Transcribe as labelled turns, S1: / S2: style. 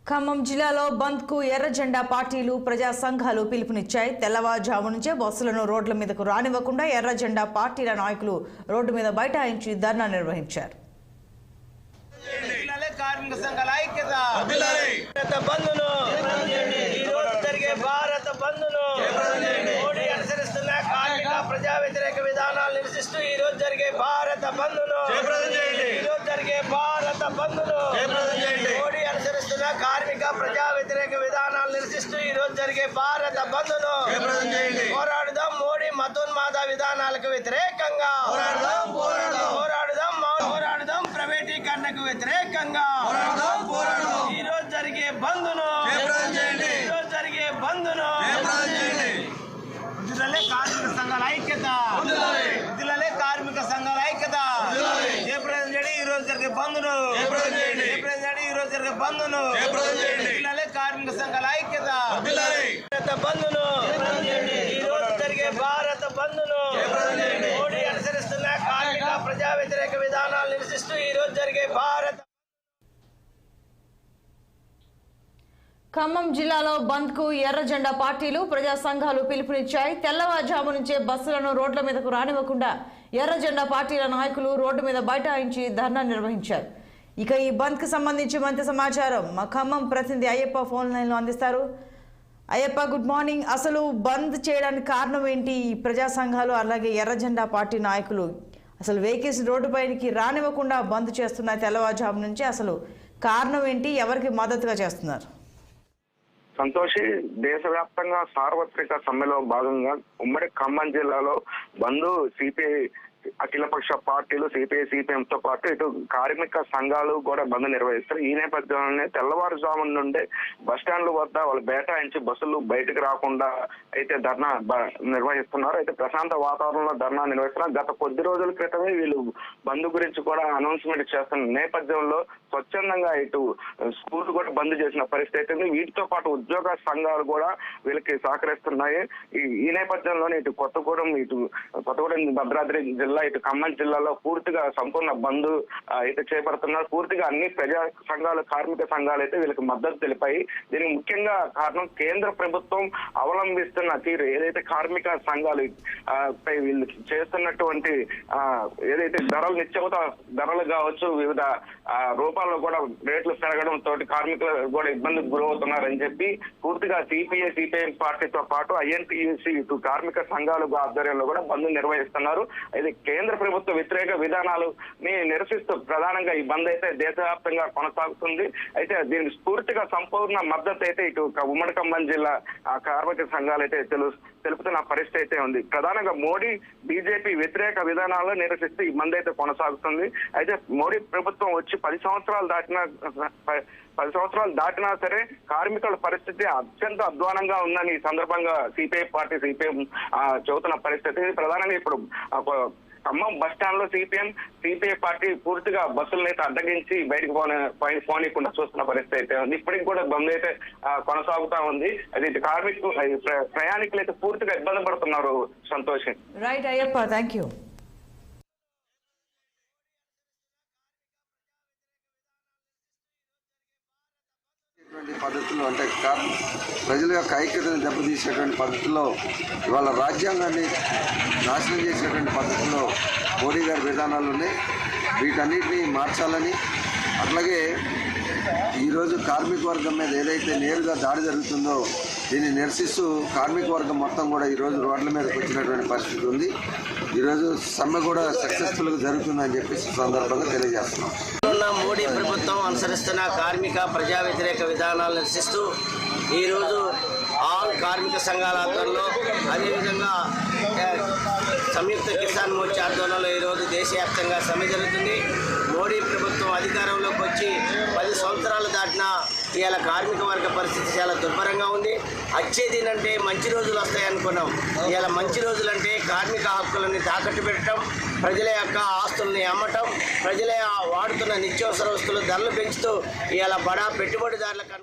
S1: ఖమ్మం జిల్లాలో బంద్కు ఎర్ర జెండా పార్టీలు ప్రజా సంఘాలు పిలుపునిచ్చాయి. తెల్లవారుజాము నుంచే బస్సులను రోడ్ల మీదకు రానివ్వకుండా ఎర్ర జెండా పార్టీల నాయకులు రోడ్డు మీద బైఠాయించి ధర్నా నిర్వహించారు.
S2: ప్రజా వ్యతిరేక విధానాలు నిరసిస్తూ ఈ రోజు జరిగే భారత బంద్ను మోడీ అనుసరిస్తున్న కార్మిక ప్రజా వ్యతిరేక విధానాలు నిరసిస్తూ ఈ రోజు జరిగే భారత బంద్ను పోరాడుదాం. మోడీ మతోన్మాద విధానాలకు వ్యతిరేకంగా పోరాడుదాం. ప్రైవేటీకరణకు వ్యతిరేకంగా ఈ రోజు జరిగే బంద్ను కార్మిక సంఘాల ఐక్యత కార్మిక సంఘాల ఐక్యత ఈ రోజు జరిగే బంద్ను కార్మిక సంఘాల ఐక్యత బంద్ను ఈ రోజు జరిగే భారత బంద్ను మోడీ అనుసరిస్తున్న కార్మిక ప్రజా వ్యతిరేక విధానాలు నిరసిస్తూ ఈ రోజు జరిగే భారత.
S1: ఖమ్మం జిల్లాలో బంద్కు ఎర్ర జెండా పార్టీలు ప్రజా సంఘాలు పిలుపునిచ్చాయి. తెల్లవారుజాము నుంచే బస్సులను రోడ్ల మీదకు రానివ్వకుండా ఎర్ర జెండా పార్టీల నాయకులు రోడ్డు మీద బైఠాయించి ధర్నా నిర్వహించారు. ఇక ఈ బంద్కు సంబంధించి మరింత సమాచారం మా ఖమ్మం ప్రతినిధి అయ్యప్ప ఫోన్ లైన్లో అందిస్తారు. Ayyappa, good morning. అసలు బంద్ చేయడానికి కారణం ఏంటి? ఈ ప్రజా సంఘాలు అలాగే ఎర్ర జెండా పార్టీ నాయకులు అసలు వెహికల్స్ రోడ్డుపైకి రానివ్వకుండా బంద్ చేస్తున్నారు తెల్లవారుజాము నుంచి. అసలు కారణం ఏంటి? ఎవరికి మద్దతుగా చేస్తున్నారు?
S3: సంతోషి, దేశవ్యాప్తంగా సార్వత్రిక సమ్మెలో భాగంగా ఉమ్మడి ఖమ్మం జిల్లాలో బంద్ సిపిఐ అఖిలపక్ష పార్టీలు సిపిఐ సిపిఎంతో పాటు ఇటు కార్మిక సంఘాలు కూడా బంద్ నిర్వహిస్తారు. ఈ నేపథ్యంలోనే తెల్లవారుజాము నుండే బస్టాండ్ల వద్ద వాళ్ళు బైఠాయించి బస్సులు బయటకు రాకుండా అయితే ధర్నా నిర్వహిస్తున్నారు. అయితే ప్రశాంత వాతావరణంలో ధర్నా నిర్వహిస్తున్నారు. గత కొద్ది రోజుల క్రితమే వీళ్ళు బంద్ గురించి కూడా అనౌన్స్మెంట్ చేస్తున్న నేపథ్యంలో స్వచ్ఛందంగా ఇటు స్కూల్ కూడా బంద్ చేసిన పరిస్థితి ఉంది. వీటితో పాటు ఉద్యోగ సంఘాలు కూడా వీళ్ళకి సహకరిస్తున్నాయి. ఈ నేపథ్యంలోనే ఇటు కొత్తగూడెం భద్రాద్రి జిల్లా ఇటు ఖమ్మం జిల్లాలో పూర్తిగా సంపూర్ణ బంద్ అయితే చేపడుతున్నారు. పూర్తిగా అన్ని ప్రజా సంఘాలు కార్మిక సంఘాలు అయితే వీళ్ళకి మద్దతు తెలిపాయి. దీనికి ముఖ్యంగా కారణం కేంద్ర ప్రభుత్వం అవలంబిస్తున్న తీరు. ఏదైతే కార్మిక సంఘాలు పై వీళ్ళు చేస్తున్నటువంటి ఏదైతే నిత్యవత ధరలు కావచ్చు, వివిధ రూపాల్లో కూడా రేట్లు పెరగడం తోటి కార్మికులు కూడా ఇబ్బందికి గురవుతున్నారని చెప్పి పూర్తిగా సిపిఐ సిపిఐ పార్టీతో పాటు ఐఎన్టీయూసీ ఇటు కార్మిక సంఘాలు ఆధ్వర్యంలో కూడా బంద్ నిర్వహిస్తున్నారు. ఇది కేంద్ర ప్రభుత్వ వ్యతిరేక విధానాలని నిరసిస్తూ ప్రధానంగా ఈ బంద్ అయితే దేశవ్యాప్తంగా కొనసాగుతుంది. అయితే దీనికి పూర్తిగా సంపూర్ణ మద్దతు అయితే ఇటు ఉమ్మడి ఖమ్మం జిల్లా కార్మిక సంఘాలు అయితే తెలుపుతున్న పరిస్థితి అయితే ఉంది. ప్రధానంగా మోడీ బీజేపీ వ్యతిరేక విధానాలను నిరసిస్తూ ఈ బంద్ అయితే కొనసాగుతుంది. అయితే మోడీ ప్రభుత్వం వచ్చి 10 సంవత్సరాలు దాటినా సరే కార్మికుల పరిస్థితి అత్యంత అధ్వానంగా ఉందని ఈ సందర్భంగా సిపిఐ పార్టీ సిపిఎం చెబుతున్న పరిస్థితి. ప్రధానంగా ఇప్పుడు ఖమ్మం బస్ స్టాండ్ లో సిపిఐ పార్టీ పూర్తిగా బస్సులను అయితే అడ్డగించి బయటకు పోనీయకుండా చూస్తున్న పరిస్థితి అయితే ఉంది. ఇప్పటికి కూడా బంద్ అయితే కొనసాగుతా ఉంది. అది ప్రయాణికులు అయితే పూర్తిగా ఇబ్బంది పడుతున్నారు. Santosh.
S1: Right Ayyappa, thank you.
S4: పద్ధతుల్లో అంటే ప్రజల యొక్క ఐక్యతను దెబ్బతీసేటువంటి పద్ధతుల్లో ఇవాళ రాజ్యాంగాన్ని నాశనం చేసేటువంటి పద్ధతుల్లో మోడీ గారి విధానాలు ఉన్నాయి. వీటన్నిటినీ మార్చాలని, అట్లాగే ఈరోజు కార్మిక వర్గం మీద ఏదైతే నేరుగా దాడి జరుగుతుందో దీన్ని నిరసిస్తూ కార్మిక వర్గం మొత్తం కూడా ఈరోజు రోడ్ల మీదకి వచ్చినటువంటి పరిస్థితి ఉంది. ఈరోజు సమ్మె కూడా సక్సెస్ఫుల్గా జరుగుతుందని చెప్పేసి సందర్భంగా తెలియజేస్తున్నాం.
S2: మోడీ ప్రభుత్వం అనుసరిస్తున్న కార్మిక ప్రజా వ్యతిరేక విధానాలు నిరసిస్తూ ఈరోజు ఆల్ కార్మిక సంఘాల ఆధ్వర్యంలో, అదేవిధంగా సంయుక్త కిసాన్ మోర్చా ఆధ్వర్యంలో ఈరోజు దేశవ్యాప్తంగా సమ్మె జరుగుతుంది. మోడీ ప్రభుత్వం అధికారంలోకి వచ్చి 10 సంవత్సరాలు దాటినా ఇవాళ కార్మిక వర్గ పరిస్థితి చాలా దుర్భరంగా ఉంది. వచ్చేదేంటంటే మంచి రోజులు వస్తాయనుకున్నాం. ఇవాళ మంచి రోజులంటే కార్మిక హక్కులని తాకట్టు పెట్టడం, ప్రజల యొక్క ఆస్తుల్ని అమ్మటం, ప్రజల వాడుతున్న నిత్యావసర వస్తువుల ధరలు పెంచుతూ ఇవాళ బడా పెట్టుబడిదారులకు